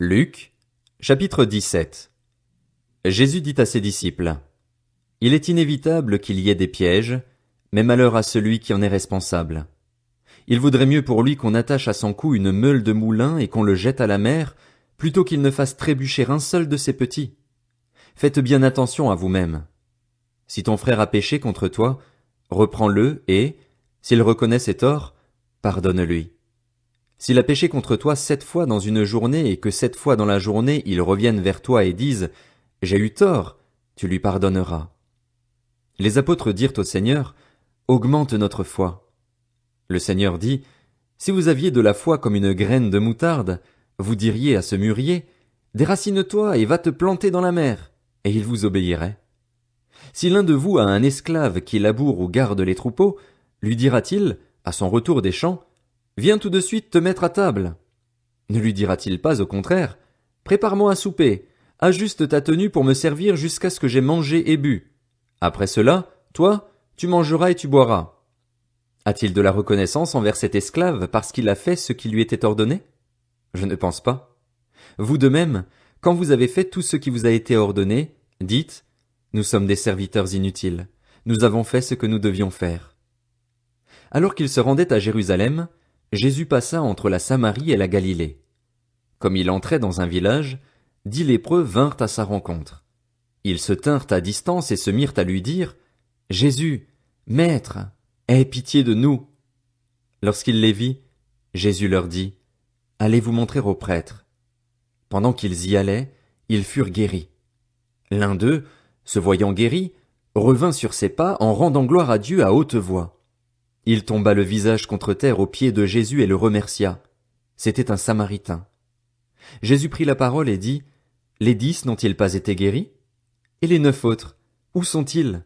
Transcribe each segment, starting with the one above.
Luc, chapitre 17. Jésus dit à ses disciples: Il est inévitable qu'il y ait des pièges, mais malheur à celui qui en est responsable. Il vaudrait mieux pour lui qu'on attache à son cou une meule de moulin et qu'on le jette à la mer, plutôt qu'il ne fasse trébucher un seul de ses petits. Faites bien attention à vous-même. Si ton frère a péché contre toi, reprends-le et, s'il reconnaît ses torts, pardonne-lui. S'il a péché contre toi 7 fois dans une journée et que 7 fois dans la journée il revienne vers toi et dise: J'ai eu tort, tu lui pardonneras. Les apôtres dirent au Seigneur: Augmente notre foi. Le Seigneur dit: Si vous aviez de la foi comme une graine de moutarde, vous diriez à ce mûrier: Déracine-toi et va te planter dans la mer, et il vous obéirait. Si l'un de vous a un esclave qui laboure ou garde les troupeaux, lui dira-t-il, à son retour des champs: Viens tout de suite te mettre à table? Ne lui dira-t-il pas au contraire: Prépare-moi à souper, ajuste ta tenue pour me servir jusqu'à ce que j'aie mangé et bu. Après cela, toi, tu mangeras et tu boiras. A-t-il de la reconnaissance envers cet esclave parce qu'il a fait ce qui lui était ordonné? Je ne pense pas. Vous de même, quand vous avez fait tout ce qui vous a été ordonné, dites: Nous sommes des serviteurs inutiles, nous avons fait ce que nous devions faire. Alors qu'il se rendait à Jérusalem, Jésus passa entre la Samarie et la Galilée. Comme il entrait dans un village, 10 lépreux vinrent à sa rencontre. Ils se tinrent à distance et se mirent à lui dire: Jésus, Maître, aie pitié de nous. Lorsqu'il les vit, Jésus leur dit: Allez vous montrer aux prêtres. Pendant qu'ils y allaient, ils furent guéris. L'un d'eux, se voyant guéri, revint sur ses pas en rendant gloire à Dieu à haute voix. Il tomba le visage contre terre aux pieds de Jésus et le remercia. C'était un Samaritain. Jésus prit la parole et dit: Les 10 n'ont-ils pas été guéris? Et les 9 autres, où sont-ils?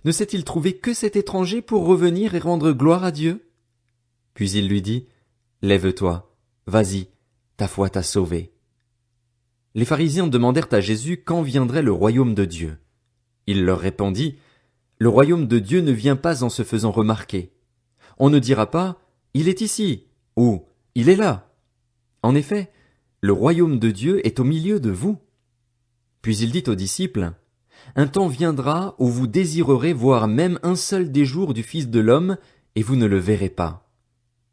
Ne s'est-il trouvé que cet étranger pour revenir et rendre gloire à Dieu? Puis il lui dit: Lève-toi, vas-y, ta foi t'a sauvé. Les pharisiens demandèrent à Jésus quand viendrait le royaume de Dieu. Il leur répondit: Le royaume de Dieu ne vient pas en se faisant remarquer. On ne dira pas: Il est ici, ou il est là. En effet, le royaume de Dieu est au milieu de vous. Puis il dit aux disciples: Un temps viendra où vous désirerez voir même un seul des jours du Fils de l'homme, et vous ne le verrez pas.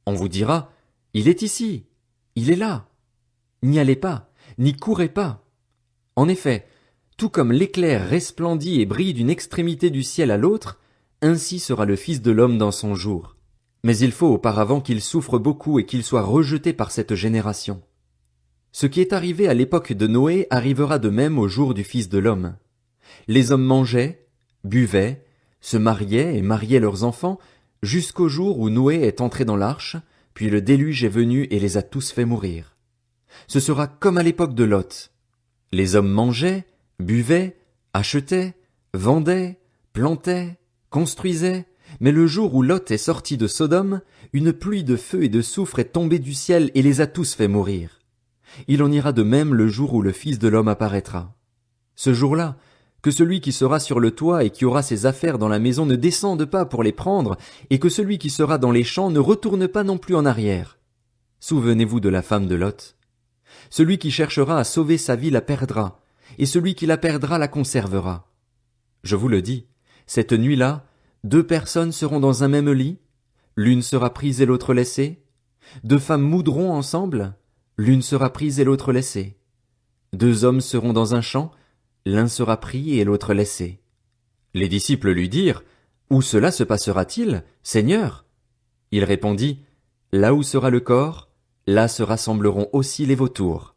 On vous dira: Il est ici, il est là. N'y allez pas, n'y courez pas. En effet, tout comme l'éclair resplendit et brille d'une extrémité du ciel à l'autre, ainsi sera le Fils de l'homme dans son jour. Mais il faut auparavant qu'il souffre beaucoup et qu'il soit rejeté par cette génération. Ce qui est arrivé à l'époque de Noé arrivera de même au jour du Fils de l'homme. Les hommes mangeaient, buvaient, se mariaient et mariaient leurs enfants, jusqu'au jour où Noé est entré dans l'arche, puis le déluge est venu et les a tous fait mourir. Ce sera comme à l'époque de Lot. Les hommes mangeaient, buvaient, achetaient, vendaient, plantaient, construisaient, mais le jour où Lot est sorti de Sodome, une pluie de feu et de soufre est tombée du ciel et les a tous fait mourir. Il en ira de même le jour où le Fils de l'homme apparaîtra. Ce jour-là, que celui qui sera sur le toit et qui aura ses affaires dans la maison ne descende pas pour les prendre, et que celui qui sera dans les champs ne retourne pas non plus en arrière. Souvenez-vous de la femme de Lot. Celui qui cherchera à sauver sa vie la perdra, et celui qui la perdra la conservera. Je vous le dis, cette nuit-là, 2 personnes seront dans un même lit, l'une sera prise et l'autre laissée. 2 femmes moudront ensemble, l'une sera prise et l'autre laissée. 2 hommes seront dans un champ, l'un sera pris et l'autre laissé. Les disciples lui dirent: Où cela se passera-t-il, Seigneur? Il répondit: Là où sera le corps, là se rassembleront aussi les vautours.